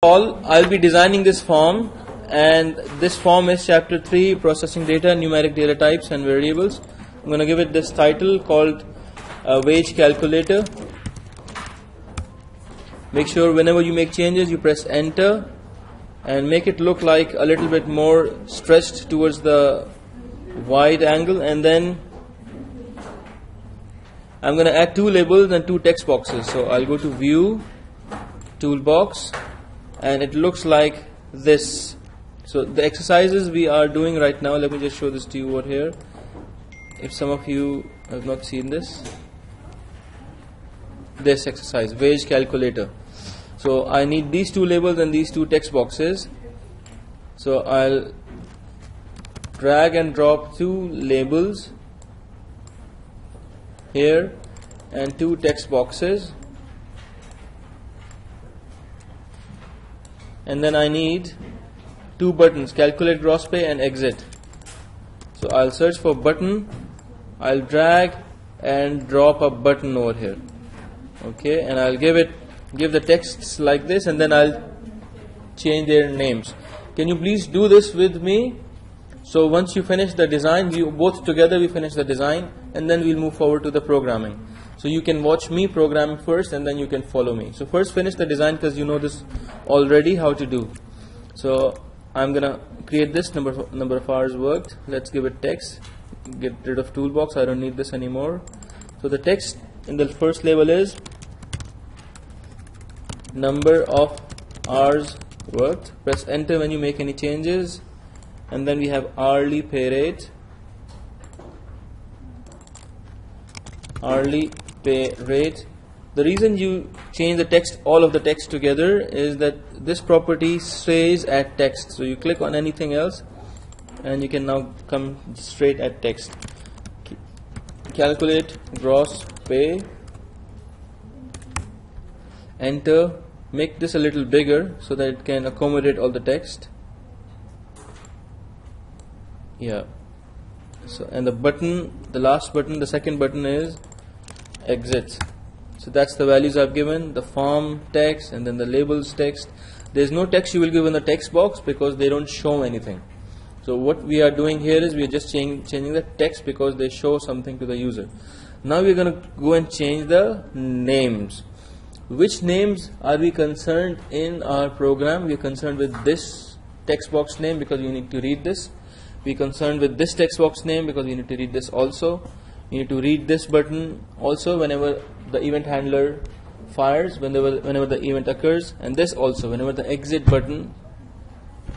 All, I'll be designing this form, and this form is chapter 3, processing data, numeric data types and variables. I'm going to give it this title called wage calculator. Make sure whenever you make changes you press enter and make it look like a little bit more stretched towards the wide angle, and then I'm going to add 2 labels and 2 text boxes. So I'll go to view, toolbox, and it looks like this. So the exercises we are doing right now, let me just show this to you over here if some of you have not seen this exercise, wage calculator. So I need these 2 labels and these 2 text boxes. So I'll drag and drop 2 labels here and 2 text boxes, and then I need 2 buttons, calculate gross pay and exit. So I'll search for button, I'll drag and drop a button over here, okay, and I'll give the texts like this, and then I'll change their names. Can you please do this with me? So once you finish the design, we both together we finish the design, and then we'll move forward to the programming. So you can watch me program first and then you can follow me. So first finish the design because you know this already how to do. So I'm gonna create this number of hours worked. Let's give it text. Get rid of toolbox, I don't need this anymore. So the text in the first label is number of hours worked. Press enter when you make any changes, and then we have hourly pay rate. Hourly pay rate. The reason you change the text, all of the text together, is that this property stays at text. So you click on anything else and you can now come straight at text. Calculate gross pay. Enter. Make this a little bigger so that it can accommodate all the text. Yeah. So, and the button, the last button, the second button is exit. So that's the values I've given, the form text and then the labels text. There's no text you will give in the text box because they don't show anything. So what we are doing here is we are just changing the text because they show something to the user. Now we're going to go and change the names. Which names are we concerned in our program? We are concerned with this text box name because we need to read this. We are concerned with this text box name because we need to read this also. You need to read this button also whenever the event handler fires, whenever the event occurs, and this also whenever the exit button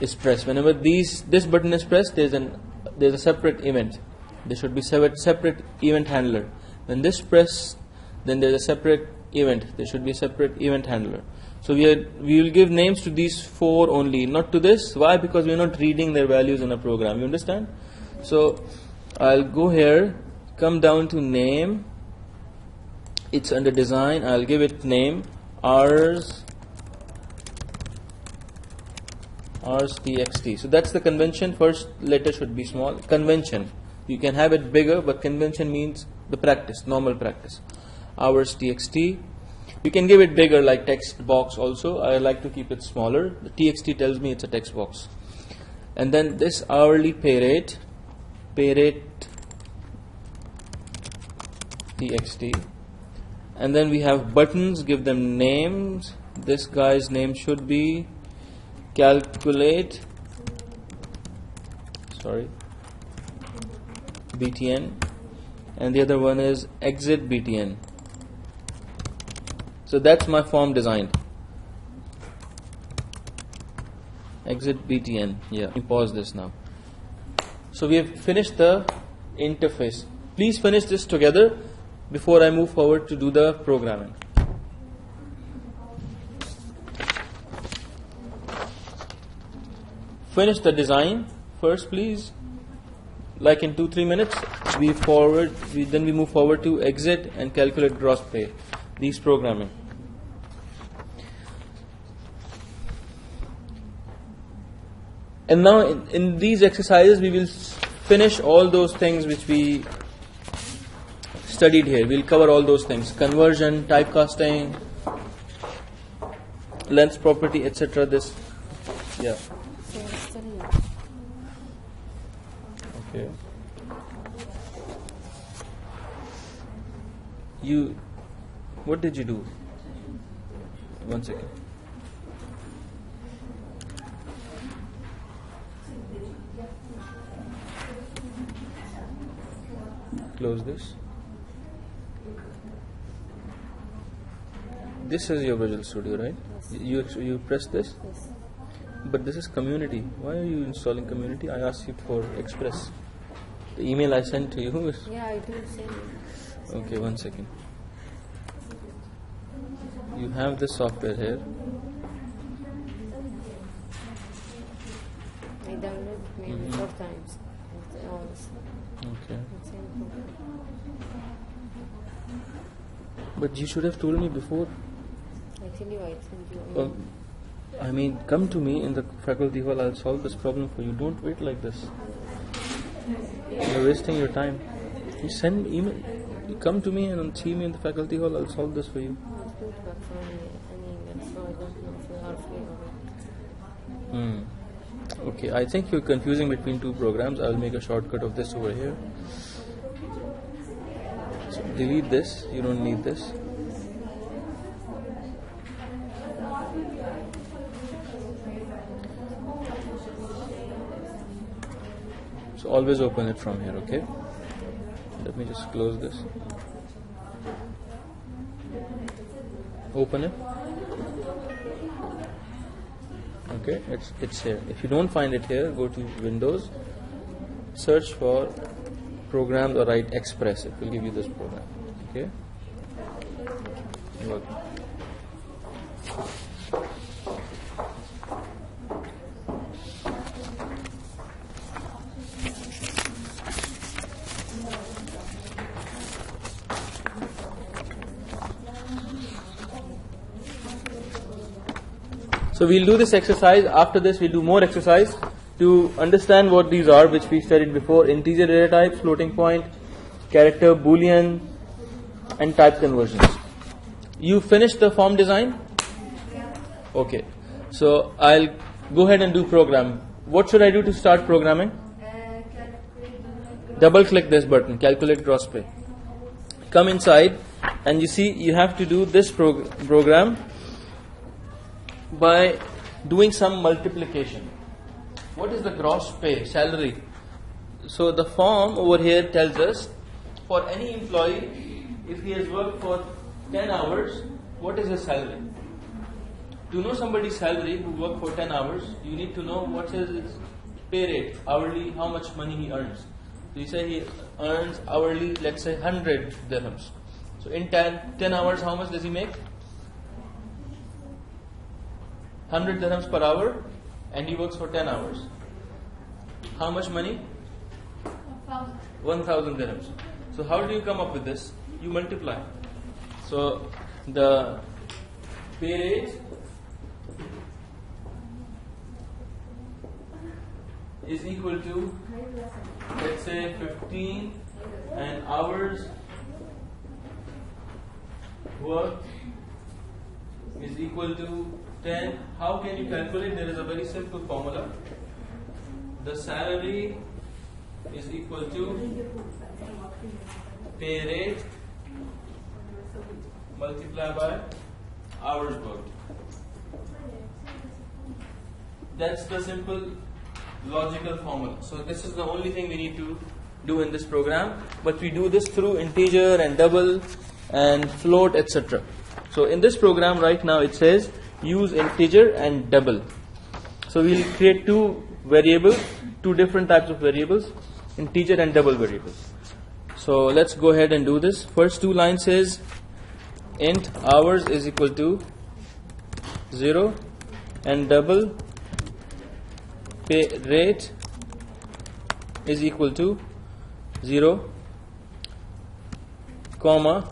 is pressed. Whenever this button is pressed, there's a separate event. There should be separate event handler. When this pressed, then there's a separate event. There should be a separate event handler. So we will give names to these 4 only, not to this. Why? Because we are not reading their values in a program. You understand? So I'll go here, come down to name. It's under design. I'll give it name hours txt. So that's the convention. First letter should be small. Convention. You can have it bigger, but convention means the practice, normal practice. Hours txt. You can give it bigger like text box also. I like to keep it smaller. The txt tells me it's a text box. And then this hourly pay rate txt. And then we have buttons, give them names. This guy's name should be calculate BTN, and the other one is exit BTN. So that's my form designed. Exit BTN. Yeah, let me pause this now. So we have finished the interface. Please finish this together before I move forward to do the programming. Finish the design first, please. Like in 2-3 minutes, then we move forward to exit and calculate gross pay. These programming. And now in these exercises we will finish all those things which we studied here. We'll cover all those things: conversion, typecasting, length property, etc. This, yeah. Okay. What did you do? One second. Close this. This is your Visual Studio, right? Yes. You press this? Yes. But this is Community. Why are you installing Community? I asked you for Express. The email I sent to you is... Yeah, I do send it. Okay, one second. You have this software here. I downloaded maybe 4 times. Okay. Same program. But you should have told me before. I tell you, I send you. I mean, come to me in the faculty hall. I'll solve this problem for you. Don't wait like this. You're wasting your time. You send me email. You come to me and see me in the faculty hall. I'll solve this for you. I'll do it back from an email, so I don't know if you are free or not. Okay, I think you're confusing between two programs. I'll make a shortcut of this over here. So delete this. You don't need this. So always open it from here, okay? Let me just close this. Open it. Okay, it's here. If you don't find it here, go to Windows, search for programs or write Express. It will give you this program. Okay? You're welcome. So we'll do this exercise. After this, we'll do more exercise to understand what these are, which we studied before: integer data type, floating point, character, boolean, and type conversions. You finished the form design? Okay. So I'll go ahead and do program. What should I do to start programming? Double click this button, calculate gross pay. Come inside, and you see you have to do this program by doing some multiplication. What is the gross pay, salary? So the form over here tells us for any employee, if he has worked for 10 hours, what is his salary? To know somebody's salary who worked for 10 hours, you need to know what is his pay rate, hourly, how much money he earns. So you say he earns hourly, let's say 100 dirhams. So in 10 hours, how much does he make? 100 dirhams per hour, and he works for 10 hours. How much money? 1,000 dirhams. So how do you come up with this? You multiply. So the pay rate is equal to, let's say, 15, and hours worked is equal to 10. How can you calculate? There is a very simple formula. The salary is equal to pay rate multiplied by hours worked. That's the simple logical formula. So this is the only thing we need to do in this program, but we do this through integer and double and float, etc. So in this program right now it says use integer and double. So we'll create two variables, two different types of variables, integer and double variables. So let's go ahead and do this. First two lines says int hours is equal to 0 and double pay rate is equal to 0, comma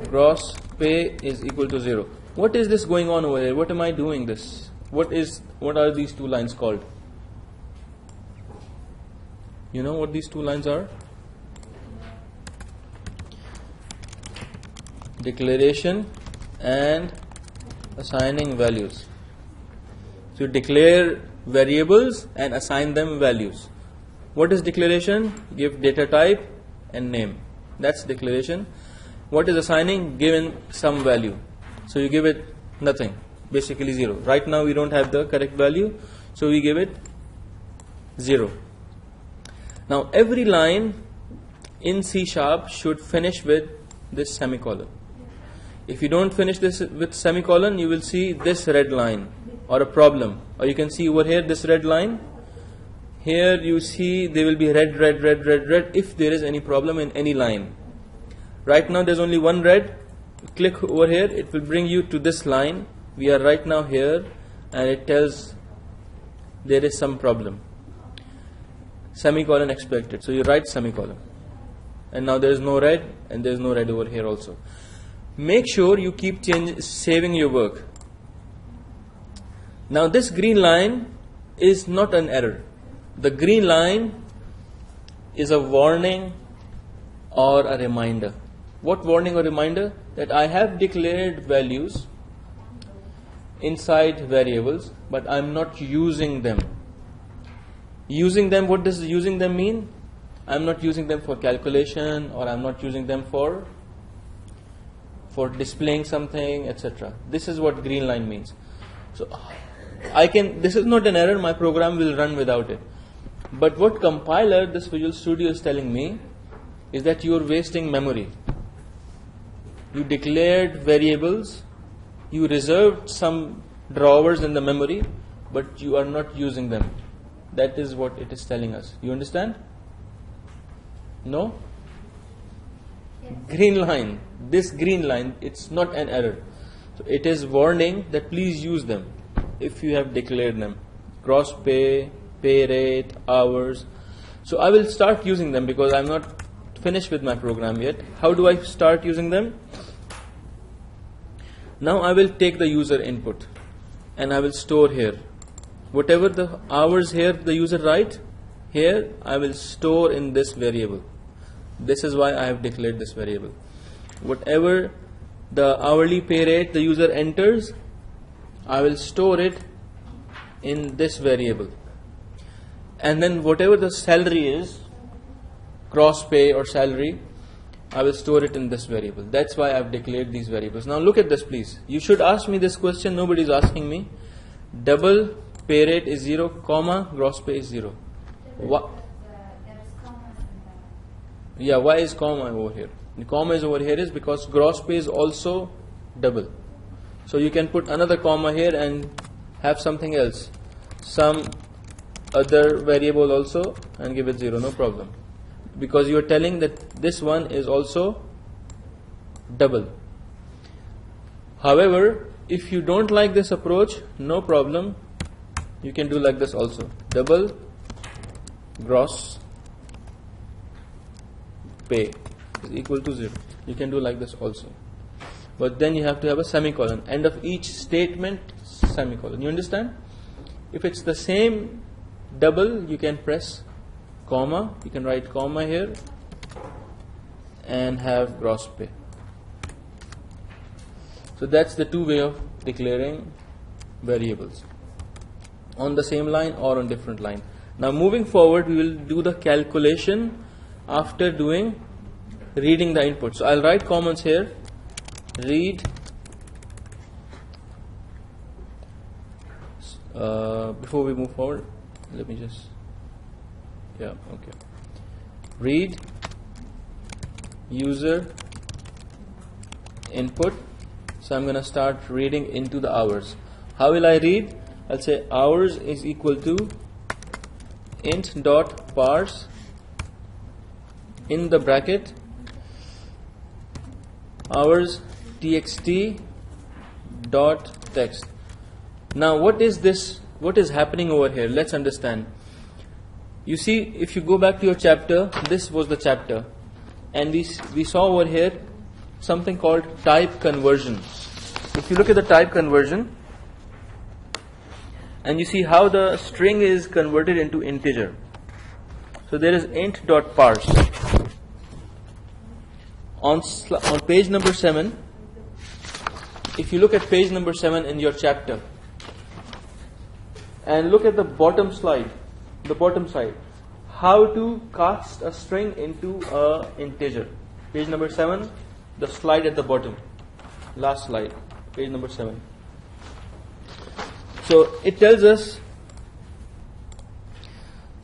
gross pay is equal to 0. What is this going on over here? What am I doing this? What are these two lines called? You know what these two lines are? Declaration and assigning values. So you declare variables and assign them values. What is declaration? Give data type and name. That's declaration. What is assigning? Given some value. So you give it nothing, basically 0. Right now we don't have the correct value, so we give it 0. Now every line in C# should finish with this semicolon. If you don't finish this with semicolon, you will see this red line or a problem. Or you can see over here this red line. Here you see there will be red, red, red, red, red if there is any problem in any line. Right now there's only one red. Click over here, it will bring you to this line. We are right now here and it tells there is some problem. Semicolon expected. So you write semicolon. And now there is no red and there is no red over here also. Make sure you keep saving your work. Now this green line is not an error. The green line is a warning or a reminder. What warning or reminder? That I have declared values inside variables, but I'm not using them. Using them, what does using them mean? I'm not using them for calculation, or I'm not using them for displaying something, etc. This is what green line means. So this is not an error, my program will run without it. But what compiler, this Visual Studio is telling me, is that you are wasting memory. You declared variables, you reserved some drawers in the memory, but you are not using them. That is what it is telling us. You understand? No? Green line. This green line, it's not an error. So it is warning that please use them if you have declared them. Gross pay, pay rate, hours. So I will start using them because I'm not finished with my program yet. How do I start using them? Now I will take the user input and I will store here. Whatever the hours here the user write, here I will store in this variable. This is why I have declared this variable. Whatever the hourly pay rate the user enters, I will store it in this variable. And then whatever the salary is, gross pay or salary, I will store it in this variable. That's why I've declared these variables. Now look at this, please. You should ask me this question. Nobody is asking me. Double pay rate is 0, comma, gross pay is 0. What? Yeah, why is comma over here? The comma is over here is because gross pay is also double. So you can put another comma here and have something else. Some other variable also and give it 0, no problem. Because you are telling that this one is also double. However, if you don't like this approach, no problem. You can do like this also. Double gross pay is equal to 0. You can do like this also. But then you have to have a semicolon. End of each statement, semicolon. You understand? If it's the same double, you can press comma. You can write comma here and have gross pay. So that's the two way of declaring variables on the same line or on different line. Now moving forward, we will do the calculation after reading the input. So I'll write comments here. Read before we move forward, let me just read user input. So I'm going to start reading into the hours. How will I read? I'll say hours is equal to int dot parse in the bracket hours txt dot text. Now what is this? What is happening over here? Let's understand. You see, if you go back to your chapter, this was the chapter, and we saw over here something called type conversion. If you look at the type conversion, and you see how the string is converted into integer. So there is int dot parse. On page number 7, if you look at page number 7 in your chapter, and look at the bottom slide, the bottom side. How to cast a string into a integer. Page number 7, the slide at the bottom. Last slide, page number 7. So it tells us,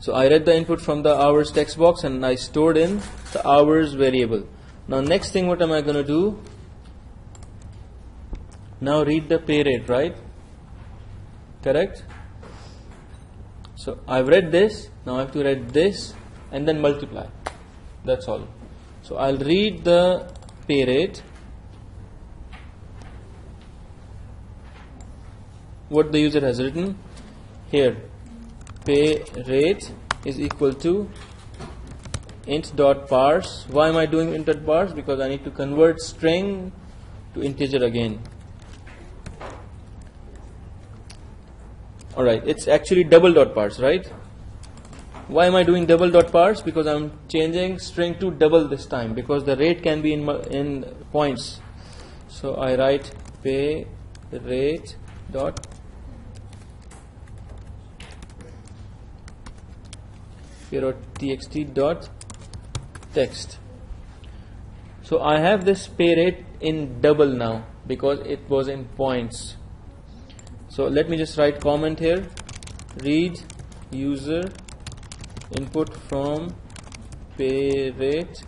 so I read the input from the hours text box and I stored in the hours variable. Now next thing, what am I going to do? Now read the pay rate, right? Correct? So I've read this, now I have to read this and then multiply. That's all. So I'll read the pay rate, what the user has written here. Pay rate is equal to int.parse. Why am I doing int.parse? Because I need to convert string to integer again. Alright, it's actually double.parse, right? Why am I doing double.parse? Because I'm changing string to double this time, because the rate can be in points. So I write pay rate dot txt dot text. So I have this pay rate in double now because it was in points. So let me just write comment here. Read user input from pay rate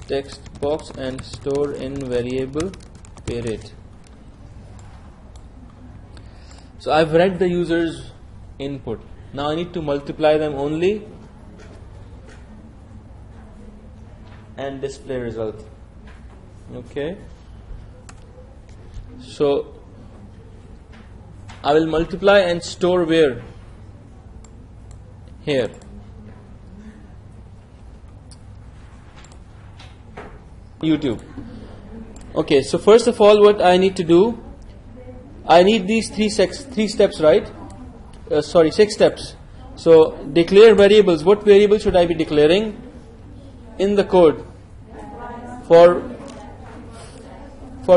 text box and store in variable pay rate. So I've read the user's input. Now I need to multiply them only and display result. Okay. So I will multiply and store where? Here. YouTube. Okay, so first of all, what I need to do, I need these three steps, right? 6 steps. So declare variables. What variable should I be declaring in the code? For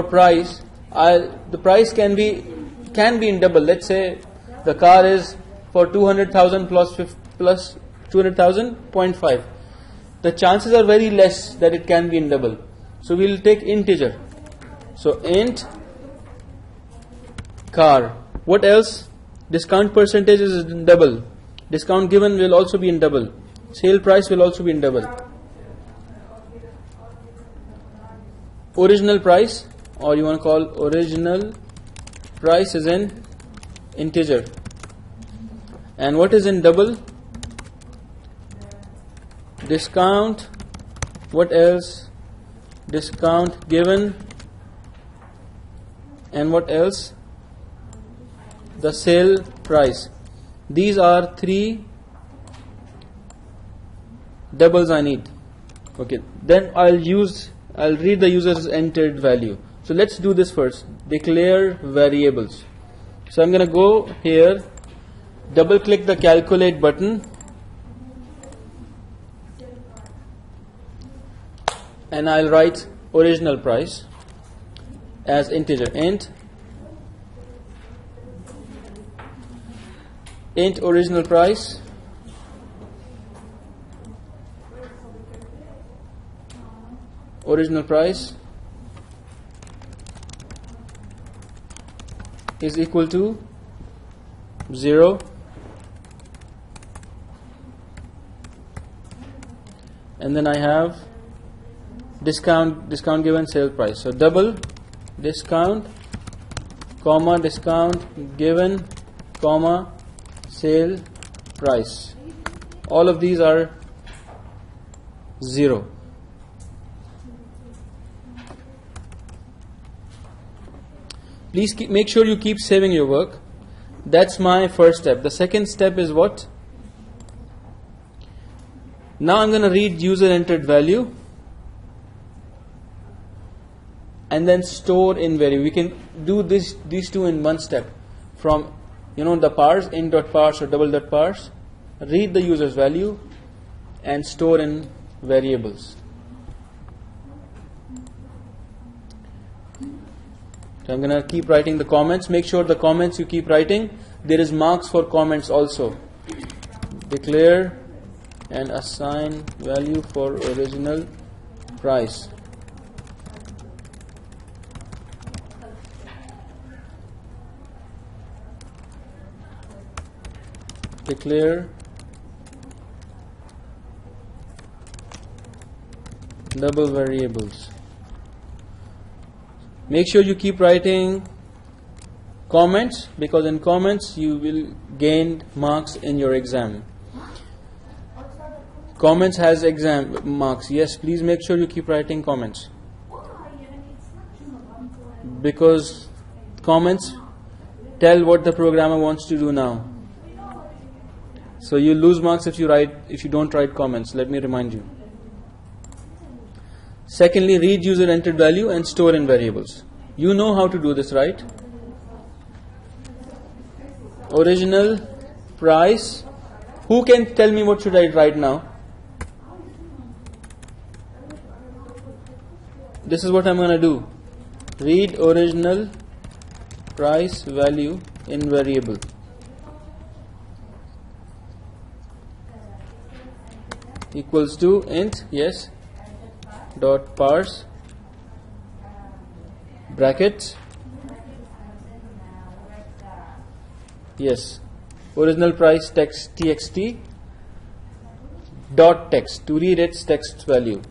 price, the price can be in double. Let's say the car is for 200,000 plus 200,000, 0.5. The chances are very less that it can be in double. So we will take integer. So int car. What else? Discount percentage is in double. Discount given will also be in double. Sale price will also be in double. Original price, or you want to call original price, is in integer. And what is in double? Discount. What else? Discount given. And what else? The sale price. These are 3 doubles I need. Okay, then I'll read the user's entered value. So let's do this first. Declare variables. So I'm going to go here, double click the calculate button, and I'll write original price as integer. Int original price is equal to 0, and then I have discount given sale price. So double discount comma discount given comma sale price. All of these are 0. Please make sure you keep saving your work. That's my first step. The second step is what? Now I'm going to read user entered value and then store in variable. We can do these two in one step. From the parse, int.parse or double.parse, read the user's value and store in variables. So I'm going to keep writing the comments. Make sure the comments you keep writing there is marks for comments also. Declare and assign value for original price. Declare double variables. Make sure you keep writing comments, because in comments you will gain marks in your exam. Comments has exam marks. Yes, please make sure you keep writing comments, because comments tell what the programmer wants to do now. So you lose marks if you don't write comments. Let me remind you. Secondly, read user entered value and store in variables. You know how to do this, right? Original price. Who can tell me what should I write now? This is what I'm going to do. Read original price value in variable. Equals to int, yes, dot parse brackets, yes, original price text txt dot text to read its text value,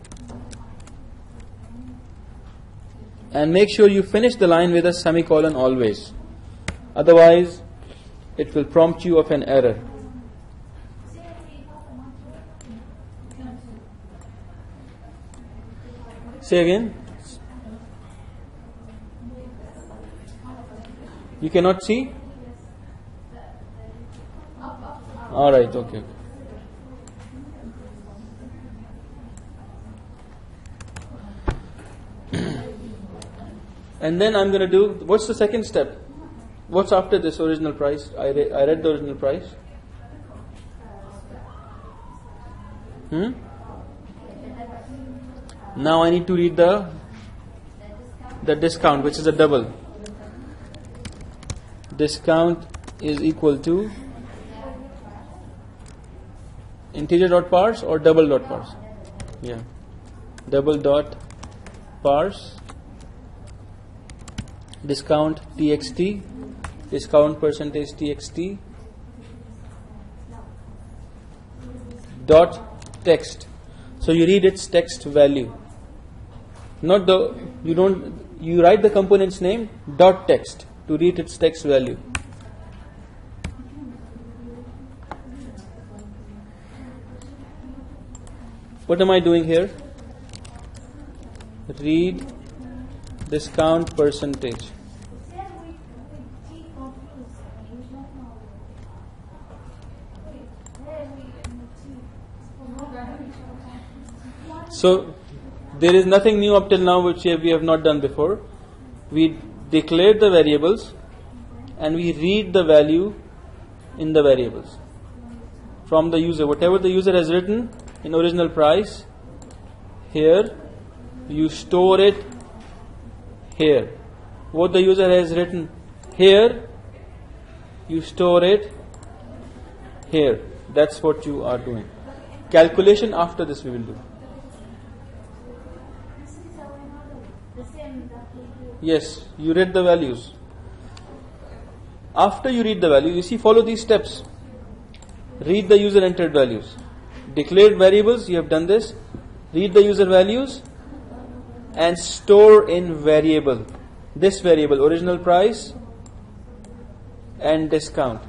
and make sure you finish the line with a semicolon always, otherwise it will prompt you of an error. Say again. You cannot see? Alright, okay. And then I'm going to do, what's the second step? What's after this original price? I read the original price. Now I need to read the discount, which is a double. Discount is equal to integer dot parse or double dot parse? Yeah. Double dot parse discount txt, discount percentage txt dot text. So you read its text value. Not the, you write the component's name dot text to read its text value. What am I doing here? Read discount percentage. So there is nothing new up till now which we have not done before. We declare the variables and we read the value in the variables from the user. Whatever the user has written in original price, here you store it here. What the user has written here, you store it here. That's what you are doing. Calculation after this we will do. Yes, you read the values. After you read the value, you see, follow these steps. Read the user entered values. Declared variables, you have done this. Read the user values and store in variable. This variable, original price and discount.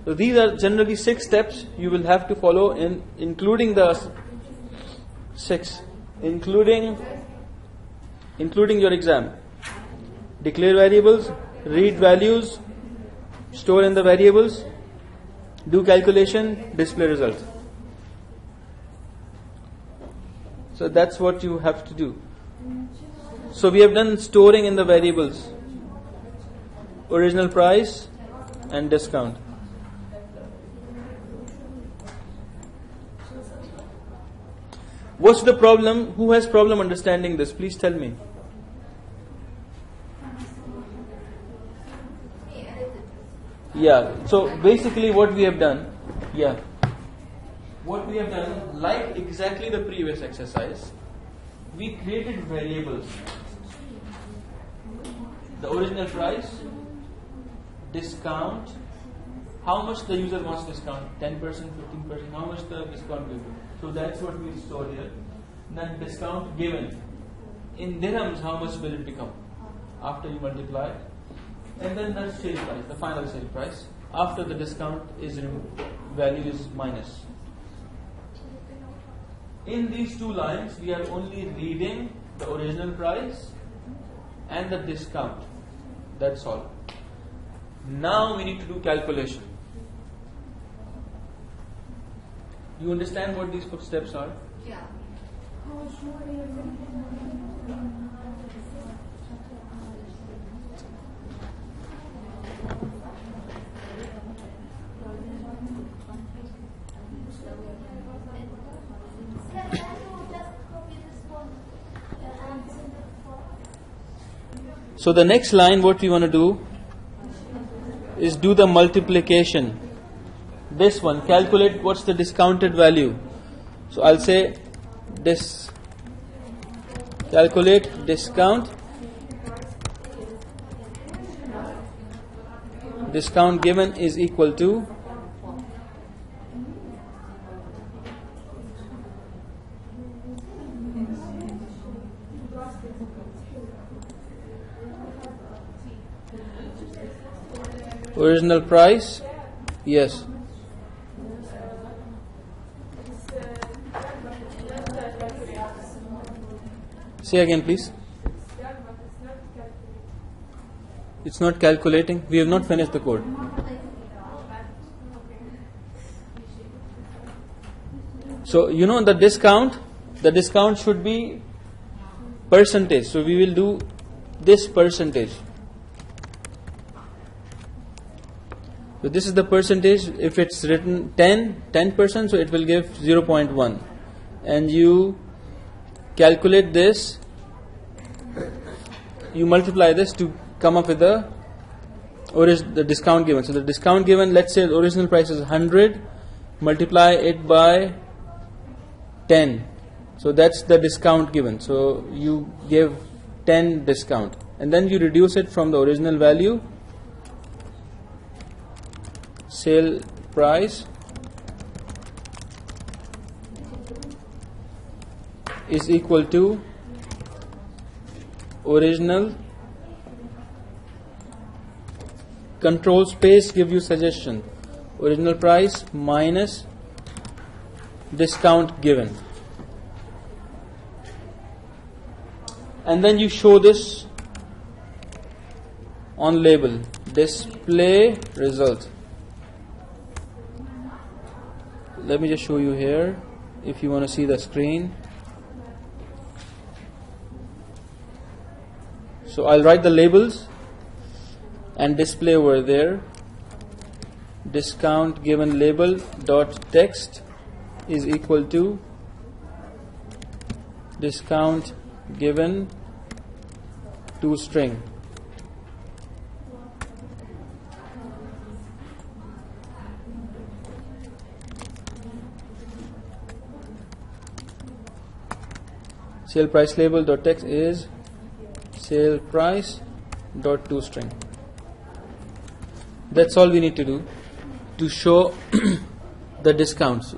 So these are generally 6 steps you will have to follow, including the 6, including your exam. Declare variables, read values, store in the variables, do calculation, display results. So that's what you have to do. So we have done storing in the variables, original price and discount. What's the problem? Who has problem understanding this? Please tell me. Yeah, so basically what we have done, like exactly the previous exercise, we created variables. The original price, discount, how much the user wants discount, 10%, 15%, how much the discount will be. So that's what we stored here. Then discount given. In dirhams, how much will it become after you multiply? And then the sale price, the final sale price, after the discount is removed, value is minus. In these two lines, we are only reading the original price and the discount. That's all. Now we need to do calculation. You understand what these steps are? Yeah. So the next line, what we want to do is do the multiplication. This one, calculate what's the discounted value. So I'll say this, calculate discount given is equal to original price. Yes. Say again, please. It's not calculating. We have not finished the code. So, you know the discount should be percentage. So, we will do this percentage. So, this is the percentage. If it's written 10%, so it will give 0.1. And you calculate this, you multiply this to come up with the discount given. So the discount given, let's say the original price is 100, multiply it by 10. So that's the discount given. So you give 10 discount, and then you reduce it from the original value, sale price is equal to original, control space, give you suggestion, original price minus discount given, and then you show this on label, display result. Let me just show you here if you want to see the screen. So I'll write the labels and display over there. Discount given label dot text is equal to discount given to string. Sale price label dot text is sale price dot toString. That's all we need to do to show the discounts.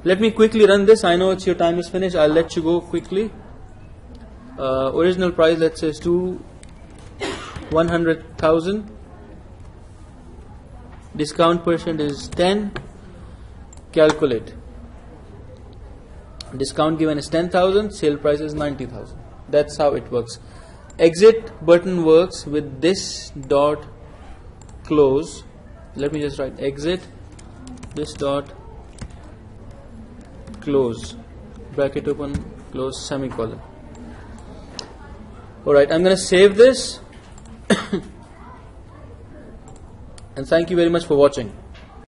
Let me quickly run this. I know your time is finished. I'll let you go quickly. Original price, let's say, is 100,000. Discount percent is 10. Calculate. Discount given is 10,000. Sale price is 90,000. That's how it works. Exit button works with this dot close. Let me just write exit this dot close, bracket open, close, semicolon. Alright, I'm going to save this and thank you very much for watching.